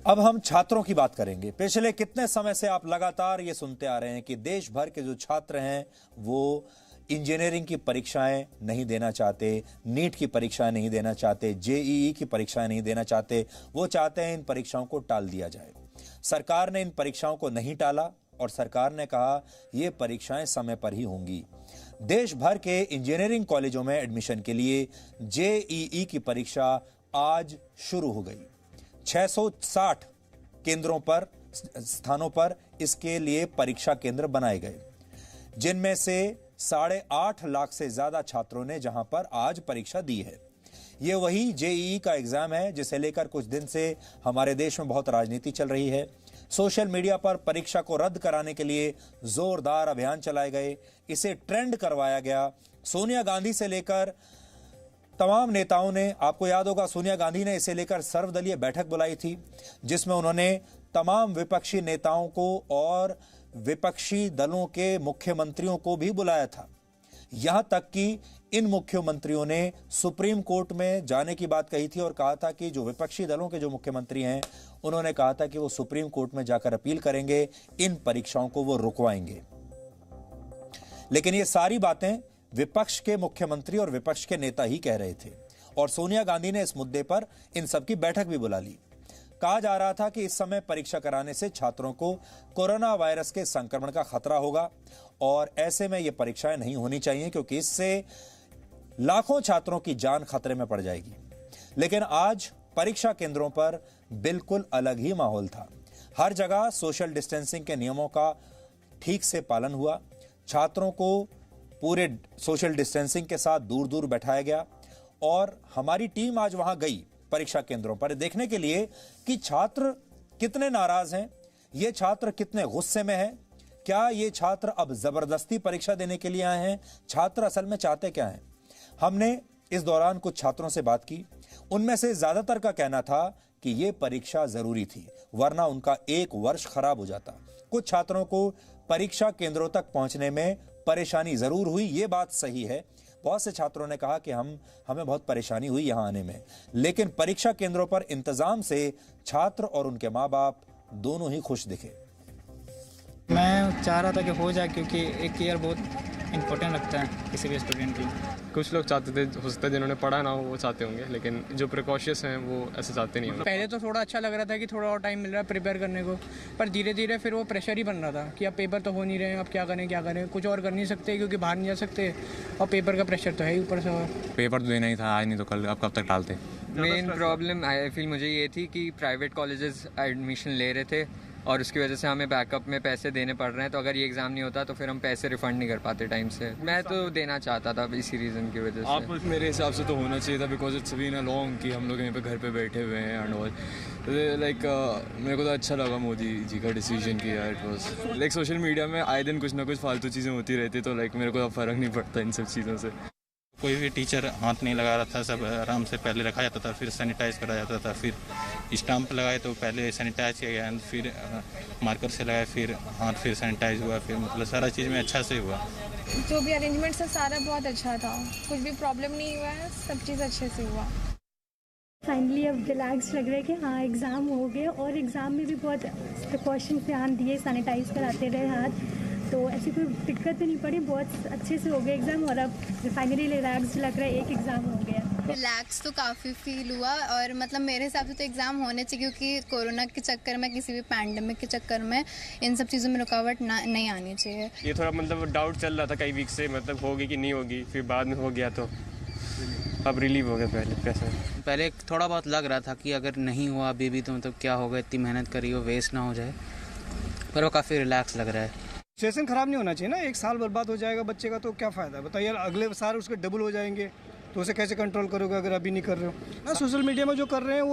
अब हम छात्रों की बात करेंगे। पिछले कितने समय से आप लगातार ये सुनते आ रहे हैं कि देश भर के जो छात्र हैं वो इंजीनियरिंग की परीक्षाएं नहीं देना चाहते, नीट की परीक्षाएं नहीं देना चाहते, जेईई की परीक्षाएं नहीं देना चाहते। वो चाहते हैं इन परीक्षाओं को टाल दिया जाए। सरकार ने इन परीक्षाओं को नहीं टाला और सरकार ने कहा ये परीक्षाएं समय पर ही होंगी। देश भर के इंजीनियरिंग कॉलेजों में एडमिशन के लिए जेईई की परीक्षा आज शुरू हो गई। 660 केंद्रों पर स्थानों पर इसके लिए परीक्षा केंद्र बनाए गए, जिनमें से 8.5 लाख से ज्यादा छात्रों ने जहां पर आज परीक्षा दी है। ये वही जेईई का एग्जाम है जिसे लेकर कुछ दिन से हमारे देश में बहुत राजनीति चल रही है। सोशल मीडिया पर परीक्षा को रद्द कराने के लिए जोरदार अभियान चलाए गए, इसे ट्रेंड करवाया गया। सोनिया गांधी से लेकर तमाम नेताओं ने, आपको याद होगा सोनिया गांधी ने इसे लेकर सर्वदलीय बैठक बुलाई थी, जिसमें उन्होंने तमाम विपक्षी नेताओं को और विपक्षी दलों के मुख्यमंत्रियों को भी बुलाया था। यहां तक कि इन मुख्यमंत्रियों ने सुप्रीम कोर्ट में जाने की बात कही थी और कहा था कि जो विपक्षी दलों के जो मुख्यमंत्री हैं उन्होंने कहा था कि वो सुप्रीम कोर्ट में जाकर अपील करेंगे, इन परीक्षाओं को वो रुकवाएंगे। लेकिन ये सारी बातें विपक्ष के मुख्यमंत्री और विपक्ष के नेता ही कह रहे थे और सोनिया गांधी ने इस मुद्दे पर इन सबकी बैठक भी बुला ली। कहा जा रहा था कि इस समय परीक्षा कराने से छात्रों को कोरोना वायरस के संक्रमण का खतरा होगा और ऐसे में ये परीक्षाएं नहीं होनी चाहिए क्योंकि इससे लाखों छात्रों की जान खतरे में पड़ जाएगी। लेकिन आज परीक्षा केंद्रों पर बिल्कुल अलग ही माहौल था। हर जगह सोशल डिस्टेंसिंग के नियमों का ठीक से पालन हुआ। छात्रों को पूरे सोशल डिस्टेंसिंग के साथ दूर दूर बैठाया गया और हमारी टीम आज वहां गई परीक्षा केंद्रों पर देखने के लिए कि छात्र कितने नाराज हैं, ये छात्र कितने गुस्से में हैं, क्या ये छात्र अब जबरदस्ती परीक्षा देने के लिए आए हैं, छात्र असल में चाहते क्या हैं। हमने इस दौरान कुछ छात्रों से बात की। उनमें से ज्यादातर का कहना था कि ये परीक्षा जरूरी थी वरना उनका 1 वर्ष खराब हो जाता। कुछ छात्रों को परीक्षा केंद्रों तक पहुंचने में परेशानी जरूर हुई, ये बात सही है। बहुत से छात्रों ने कहा कि हमें बहुत परेशानी हुई यहां आने में, लेकिन परीक्षा केंद्रों पर इंतजाम से छात्र और उनके माँ बाप दोनों ही खुश दिखे। मैं चाह रहा था कि हो जाए क्योंकि एक ईयर बहुत इम्पोर्टेंट लगता है किसी भी स्टूडेंट के लिए। कुछ लोग चाहते थे, हो सकता है जिन्होंने पढ़ा ना हो वो चाहते होंगे, लेकिन जो प्रिकॉशियस हैं वो ऐसे चाहते नहीं होंगे। पहले तो थोड़ा अच्छा लग रहा था कि थोड़ा और टाइम मिल रहा है प्रिपेयर करने को, पर धीरे धीरे फिर वो प्रेशर ही बन रहा था कि अब पेपर तो हो नहीं रहे हैं, अब क्या करें, कुछ और कर नहीं सकते क्योंकि बाहर नहीं जा सकते और पेपर का प्रेशर तो है ही ऊपर से। और पेपर तो देना ही था आज, नहीं तो कल, अब कब तक टालते। मेन प्रॉब्लम आई फील मुझे ये थी कि प्राइवेट कॉलेजेस एडमिशन ले रहे थे और उसकी वजह से हमें बैकअप में पैसे देने पड़ रहे हैं, तो अगर ये एग्ज़ाम नहीं होता तो फिर हम पैसे रिफंड नहीं कर पाते टाइम से। मैं तो देना चाहता था इसी रीज़न की वजह से। आप मेरे हिसाब से तो होना चाहिए था because it's been a long कि हम लोग यहाँ पे घर पे बैठे हुए हैं एंड ऑल। लाइक मेरे को तो अच्छा लगा मोदी जी का डिसीजन किया। It was like social media में आए दिन कुछ ना कुछ फालतू चीज़ें होती रहती, तो लाइक मेरे को अब फ़र्क नहीं पड़ता इन सब चीज़ों से। कोई भी टीचर हाथ नहीं लगा रहा था, सब आराम से पहले रखा जाता था, फिर सैनिटाइज करा जाता था, फिर स्टाम्प लगाए तो पहले सैनिटाइज किया गया, फिर मार्कर से लगाए, फिर हाथ फिर सैनिटाइज हुआ, फिर मतलब सारा चीज़ में अच्छा से हुआ। जो भी अरेंजमेंट्स है सारा बहुत अच्छा था, कुछ भी प्रॉब्लम नहीं हुआ है, सब चीज़ अच्छे से हुआ। फाइनली अब रिलैक्स लग रहा है कि हाँ एग्ज़ाम हो गए और एग्ज़ाम में भी बहुत प्रिकॉशन ध्यान दिए, सैनिटाइज कराते रहे हाथ, तो ऐसी कोई दिक्कत नहीं पड़ी, बहुत अच्छे से हो गया एग्ज़ाम और अब फाइनली रिलैक्स लग रहा है, एक एग्ज़ाम हो गया। रिलैक्स तो काफ़ी फील हुआ और मतलब मेरे हिसाब से तो एग्ज़ाम होने चाहिए क्योंकि कोरोना के चक्कर में, किसी भी पैंडमिक के चक्कर में इन सब चीज़ों में रुकावट नहीं आनी चाहिए। ये थोड़ा मतलब डाउट चल रहा था कई वीक से, मतलब होगी कि नहीं होगी, फिर बाद में हो गया तो अब रिलीव हो गया। पहले थोड़ा बहुत लग रहा था कि अगर नहीं हुआ अभी भी तो मतलब क्या होगा, इतनी मेहनत करी हो वेस्ट ना हो जाए, पर वो काफ़ी रिलैक्स लग रहा है। सेशन खराब नहीं होना चाहिए ना, 1 साल बर्बाद हो जाएगा बच्चे का तो क्या फ़ायदा है बताइए। अगले साल उसके डबल हो जाएंगे तो उसे कैसे कंट्रोल करोगे अगर अभी नहीं कर रहे हो ना। सोशल मीडिया में जो कर रहे हैं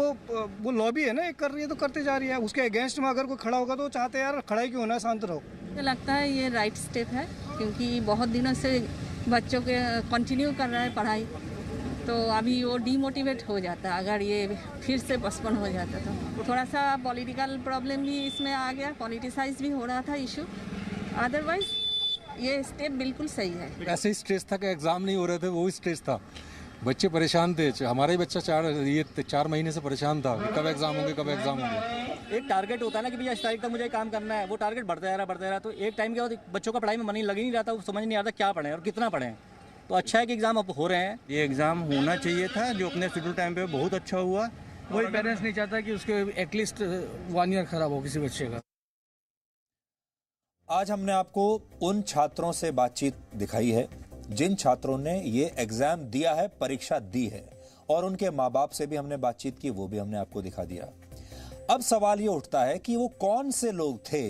वो लॉबी है ना, एक कर रही है तो करते जा रही है, उसके अगेंस्ट में अगर कोई खड़ा होगा तो चाहते हैं यार खड़ा ही क्यों होना है, शांत रहो। मुझे लगता है ये राइट स्टेप है क्योंकि बहुत दिनों से बच्चों के कंटिन्यू कर रहा है पढ़ाई, तो अभी वो डीमोटिवेट हो जाता है अगर ये फिर से पोस्टपोन हो जाता तो। थोड़ा सा पॉलिटिकल प्रॉब्लम भी इसमें आ गया, पॉलिटिसाइज भी हो रहा था इशू, अदरवाइज ये स्टेप बिल्कुल सही है। ऐसे ही स्ट्रेस था कि एग्ज़ाम नहीं हो रहे थे, वो ही स्ट्रेस था, बच्चे परेशान थे, हमारा ही बच्चा 4 महीने से परेशान था, कब एग्ज़ाम होंगे कब एग्ज़ाम होंगे। एक टारगेट होता है ना कि भैया इस तारीख तक मुझे काम करना है, वो टारगेट बढ़ता रहा तो एक टाइम के बाद बच्चों का पढ़ाई में मन ही लग ही नहीं रहा था, वो समझ नहीं आता क्या पढ़ें और कितना पढ़ें। तो अच्छा है कि एग्ज़ाम अब हो रहे हैं। ये एग्ज़ाम होना चाहिए था, जो अपने शेड्यूल टाइम पे बहुत अच्छा हुआ। कोई पेरेंट्स नहीं चाहता कि उसके एटलीस्ट 1 ईयर खराब हो किसी बच्चे का। आज हमने आपको उन छात्रों से बातचीत दिखाई है जिन छात्रों ने ये एग्जाम दिया है, परीक्षा दी है, और उनके माँ बाप से भी हमने बातचीत की, वो भी हमने आपको दिखा दिया। अब सवाल ये उठता है कि वो कौन से लोग थे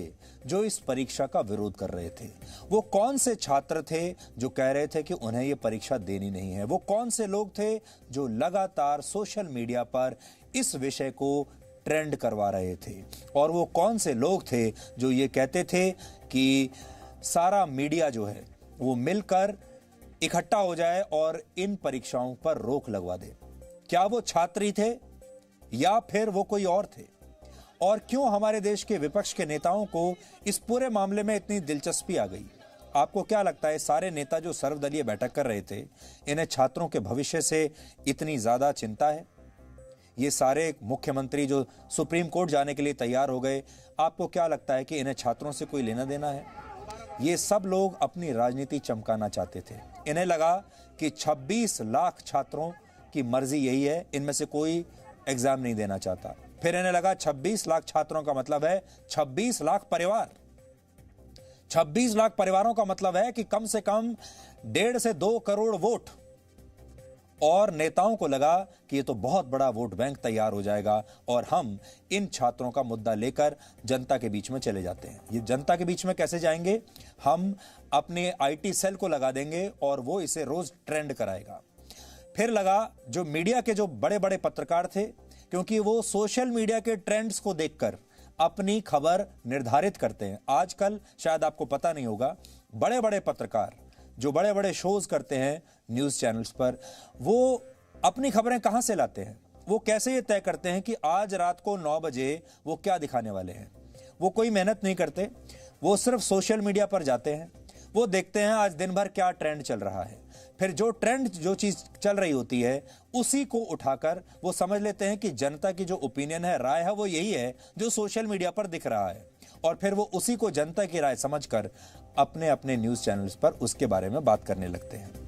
जो इस परीक्षा का विरोध कर रहे थे, वो कौन से छात्र थे जो कह रहे थे कि उन्हें ये परीक्षा देनी नहीं है, वो कौन से लोग थे जो लगातार सोशल मीडिया पर इस विषय को ट्रेंड करवा रहे थे, और वो कौन से लोग थे जो ये कहते थे कि सारा मीडिया जो है वो मिलकर इकट्ठा हो जाए और इन परीक्षाओं पर रोक लगवा दे। क्या वो छात्र थे या फिर वो कोई और थे? और क्यों हमारे देश के विपक्ष के नेताओं को इस पूरे मामले में इतनी दिलचस्पी आ गई? आपको क्या लगता है, सारे नेता जो सर्वदलीय बैठक कर रहे थे, इन्हें छात्रों के भविष्य से इतनी ज्यादा चिंता है? ये सारे मुख्यमंत्री जो सुप्रीम कोर्ट जाने के लिए तैयार हो गए, आपको क्या लगता है कि इन्हें छात्रों से कोई लेना देना है? ये सब लोग अपनी राजनीति चमकाना चाहते थे। इन्हें लगा कि 26 लाख छात्रों की मर्जी यही है, इनमें से कोई एग्जाम नहीं देना चाहता। फिर इन्हें लगा 26 लाख छात्रों का मतलब है 26 लाख परिवार। 26 लाख परिवारों का मतलब है कि कम से कम 1.5 से 2 करोड़ वोट। और नेताओं को लगा कि ये तो बहुत बड़ा वोट बैंक तैयार हो जाएगा और हम इन छात्रों का मुद्दा लेकर जनता के बीच में चले जाते हैं। ये जनता के बीच में कैसे जाएंगे? हम अपने आईटी सेल को लगा देंगे और वो इसे रोज ट्रेंड कराएगा। फिर लगा जो मीडिया के जो बड़े बड़े पत्रकार थे, क्योंकि वो सोशल मीडिया के ट्रेंड्स को देखकर अपनी खबर निर्धारित करते हैं। आजकल शायद आपको पता नहीं होगा, बड़े बड़े पत्रकार जो बड़े बड़े शोज करते हैं न्यूज चैनल्स पर, वो अपनी खबरें कहां से लाते हैं? वो कैसे ये तय करते हैं कि आज रात को 9 बजे वो क्या दिखाने वाले हैं? वो कोई मेहनत नहीं करते, वो सिर्फ सोशल मीडिया पर जाते हैं, वो देखते हैं आज दिन भर क्या ट्रेंड चल रहा है, फिर जो ट्रेंड जो चीज चल रही होती है उसी को उठाकर वो समझ लेते हैं कि जनता की जो ओपिनियन है, राय है, वो यही है जो सोशल मीडिया पर दिख रहा है, और फिर वो उसी को जनता की राय समझकर अपने अपने न्यूज चैनल्स पर उसके बारे में बात करने लगते हैं।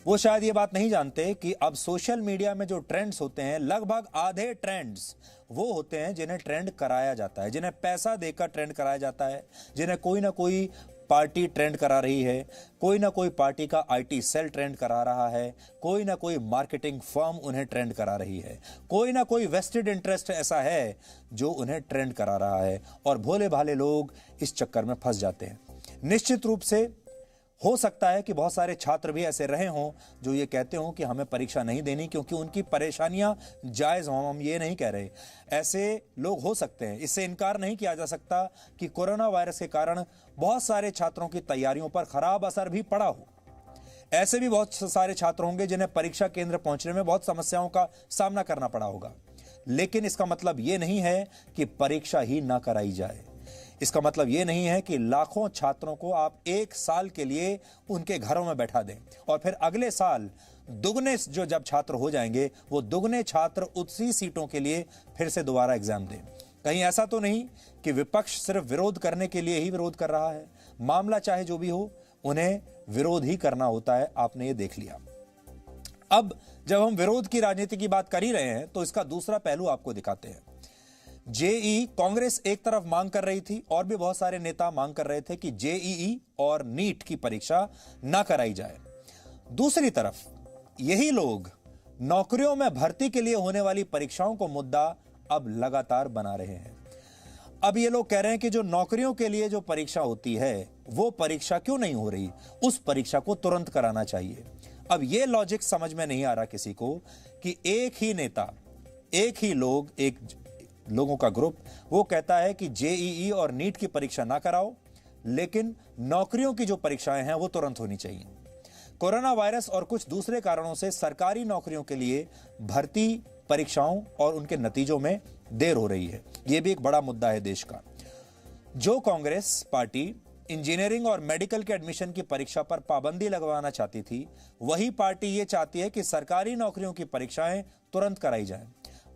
वो शायद ये बात नहीं जानते कि अब सोशल मीडिया में जो ट्रेंड्स होते हैं, लगभग आधे ट्रेंड्स वो होते हैं जिन्हें ट्रेंड कराया जाता है, जिन्हें पैसा देकर ट्रेंड कराया जाता है, जिन्हें कोई ना कोई पार्टी ट्रेंड करा रही है, कोई ना कोई पार्टी का आईटी सेल ट्रेंड करा रहा है, कोई ना कोई मार्केटिंग फर्म उन्हें ट्रेंड करा रही है, कोई ना कोई वेस्टेड इंटरेस्ट ऐसा है जो उन्हें ट्रेंड करा रहा है, और भोले भाले लोग इस चक्कर में फंस जाते हैं। निश्चित रूप से हो सकता है कि बहुत सारे छात्र भी ऐसे रहे हों जो ये कहते हों कि हमें परीक्षा नहीं देनी क्योंकि उनकी परेशानियां जायज़ हों। हम ये नहीं कह रहे, ऐसे लोग हो सकते हैं। इससे इनकार नहीं किया जा सकता कि कोरोना वायरस के कारण बहुत सारे छात्रों की तैयारियों पर खराब असर भी पड़ा हो। ऐसे भी बहुत सारे छात्र होंगे जिन्हें परीक्षा केंद्र पहुंचने में बहुत समस्याओं का सामना करना पड़ा होगा, लेकिन इसका मतलब ये नहीं है कि परीक्षा ही ना कराई जाए। इसका मतलब ये नहीं है कि लाखों छात्रों को आप 1 साल के लिए उनके घरों में बैठा दें और फिर अगले साल दुगने जो जब छात्र हो जाएंगे वो दुगने छात्र उसी सीटों के लिए फिर से दोबारा एग्जाम दें। कहीं ऐसा तो नहीं कि विपक्ष सिर्फ विरोध करने के लिए ही विरोध कर रहा है। मामला चाहे जो भी हो, उन्हें विरोध ही करना होता है। आपने ये देख लिया। अब जब हम विरोध की राजनीति की बात कर ही रहे हैं तो इसका दूसरा पहलू आपको दिखाते हैं। जेईई कांग्रेस एक तरफ मांग कर रही थी और भी बहुत सारे नेता मांग कर रहे थे कि जेईई और नीट की परीक्षा ना कराई जाए। दूसरी तरफ यही लोग नौकरियों में भर्ती के लिए होने वाली परीक्षाओं को मुद्दा अब लगातार बना रहे हैं। अब ये लोग कह रहे हैं कि जो नौकरियों के लिए जो परीक्षा होती है वो परीक्षा क्यों नहीं हो रही, उस परीक्षा को तुरंत कराना चाहिए। अब ये लॉजिक समझ में नहीं आ रहा किसी को कि एक ही नेता, एक ही लोग, एक लोगों का ग्रुप वो कहता है कि जेईई और नीट की परीक्षा ना कराओ, लेकिन नौकरियों की जो परीक्षाएं हैं वो तुरंत होनी चाहिए। कोरोना वायरस और कुछ दूसरे कारणों से सरकारी नौकरियों के लिए भर्ती परीक्षाओं और उनके नतीजों में देर हो रही है। यह भी एक बड़ा मुद्दा है देश का। जो कांग्रेस पार्टी इंजीनियरिंग और मेडिकल के एडमिशन की परीक्षा पर पाबंदी लगवाना चाहती थी, वही पार्टी ये चाहती है कि सरकारी नौकरियों की परीक्षाएं तुरंत कराई जाएं।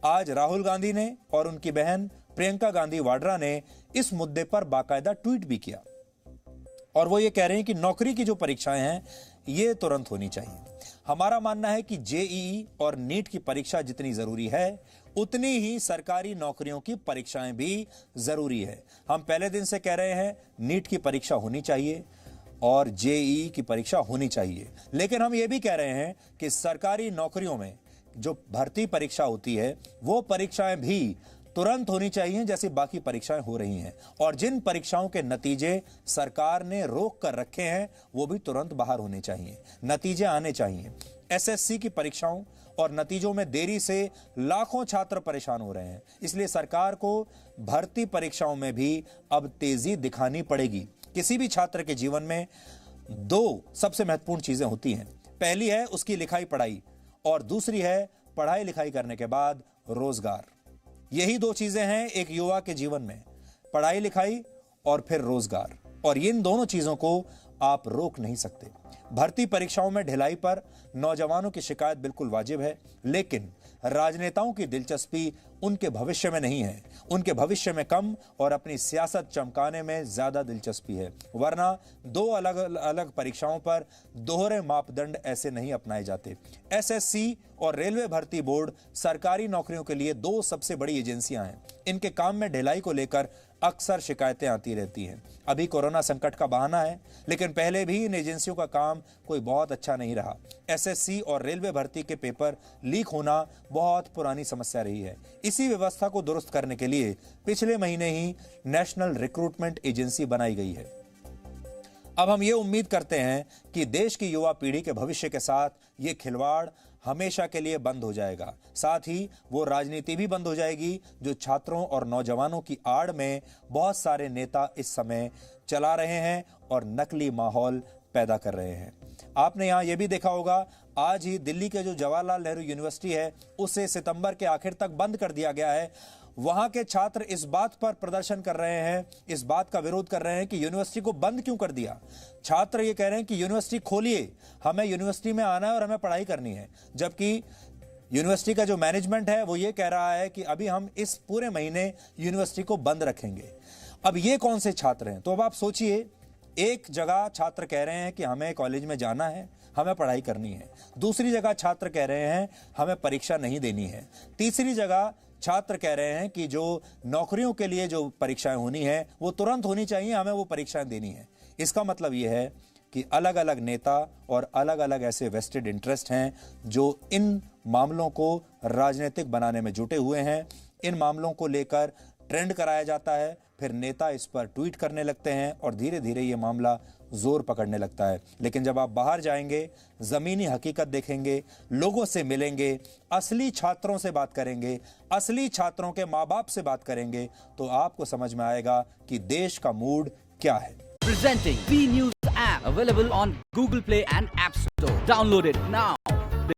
आज राहुल गांधी ने और उनकी बहन प्रियंका गांधी वाड्रा ने इस मुद्दे पर बाकायदा ट्वीट भी किया और वो ये कह रहे हैं कि नौकरी की जो परीक्षाएं हैं ये तुरंत होनी चाहिए। हमारा मानना है कि जेईई और नीट की परीक्षा जितनी जरूरी है उतनी ही सरकारी नौकरियों की परीक्षाएं भी जरूरी है। हम पहले दिन से कह रहे हैं नीट की परीक्षा होनी चाहिए और जेईई की परीक्षा होनी चाहिए, लेकिन हम ये भी कह रहे हैं कि सरकारी नौकरियों में जो भर्ती परीक्षा होती है वो परीक्षाएं भी तुरंत होनी चाहिए जैसी बाकी परीक्षाएं हो रही हैं, और जिन परीक्षाओं के नतीजे सरकार ने रोक कर रखे हैं वो भी तुरंत बाहर होने चाहिए, नतीजे आने चाहिए। एसएससी की परीक्षाओं और नतीजों में देरी से लाखों छात्र परेशान हो रहे हैं, इसलिए सरकार को भर्ती परीक्षाओं में भी अब तेजी दिखानी पड़ेगी। किसी भी छात्र के जीवन में दो सबसे महत्वपूर्ण चीजें होती हैं, पहली है उसकी लिखाई पढ़ाई और दूसरी है पढ़ाई लिखाई करने के बाद रोजगार। यही दो चीजें हैं एक युवा के जीवन में, पढ़ाई लिखाई और फिर रोजगार, और इन दोनों चीजों को आप रोक नहीं सकते। भर्ती परीक्षाओं में ढिलाई पर नौजवानों की शिकायत बिल्कुल वाजिब है, लेकिन राजनेताओं की दिलचस्पी उनके भविष्य में नहीं है, उनके भविष्य में कम और अपनी सियासत चमकाने में ज्यादा दिलचस्पी है। वरना दो अलग अलग परीक्षाओं पर दोहरे मापदंड ऐसे नहीं अपनाए जाते। एसएससी और रेलवे भर्ती बोर्ड सरकारी नौकरियों के लिए दो सबसे बड़ी एजेंसियां हैं। इनके काम में ढिलाई को लेकर अक्सर शिकायतें आती रहती हैं। अभी कोरोना संकट का बहाना है, लेकिन पहले भी इन एजेंसियों का काम कोई बहुत अच्छा नहीं रहा। एसएससी और रेलवे भर्ती के पेपर लीक होना बहुत पुरानी समस्या रही है। इसी व्यवस्था को दुरुस्त करने के लिए पिछले महीने ही नेशनल रिक्रूटमेंट एजेंसी बनाई गई है। अब हम ये उम्मीद करते हैं कि देश की युवा पीढ़ी के भविष्य के साथ ये खिलवाड़ हमेशा के लिए बंद हो जाएगा। साथ ही वो राजनीति भी बंद हो जाएगी जो छात्रों और नौजवानों की आड़ में बहुत सारे नेता इस समय चला रहे हैं और नकली माहौल पैदा कर रहे हैं। आपने यहाँ ये भी देखा होगा, आज ही दिल्ली के जो जवाहरलाल नेहरू यूनिवर्सिटी है उसे सितंबर के आखिर तक बंद कर दिया गया है। वहां के छात्र इस बात पर प्रदर्शन कर रहे हैं, इस बात का विरोध कर रहे हैं कि यूनिवर्सिटी को बंद क्यों कर दिया। छात्र ये कह रहे हैं कि यूनिवर्सिटी खोलिए, हमें यूनिवर्सिटी में आना है और हमें पढ़ाई करनी है, जबकि यूनिवर्सिटी का जो मैनेजमेंट है वो ये कह रहा है कि अभी हम इस पूरे महीने यूनिवर्सिटी को बंद रखेंगे। अब ये कौन से छात्र हैं? तो अब आप सोचिए, एक जगह छात्र कह रहे हैं कि हमें कॉलेज में जाना है, हमें पढ़ाई करनी है, दूसरी जगह छात्र कह रहे हैं हमें परीक्षा नहीं देनी है, तीसरी जगह छात्र कह रहे हैं कि जो नौकरियों के लिए जो परीक्षाएं होनी है वो तुरंत होनी चाहिए, हमें वो परीक्षाएं देनी है। इसका मतलब ये है कि अलग अलग नेता और अलग अलग ऐसे वेस्टेड इंटरेस्ट हैं जो इन मामलों को राजनीतिक बनाने में जुटे हुए हैं। इन मामलों को लेकर ट्रेंड कराया जाता है, फिर नेता इस पर ट्वीट करने लगते हैं और धीरे धीरे ये मामला जोर पकड़ने लगता है। लेकिन जब आप बाहर जाएंगे, जमीनी हकीकत देखेंगे, लोगों से मिलेंगे, असली छात्रों से बात करेंगे, असली छात्रों के माँ बाप से बात करेंगे, तो आपको समझ में आएगा कि देश का मूड क्या है। Presenting B News app available on Google Play and App Store. Download it now.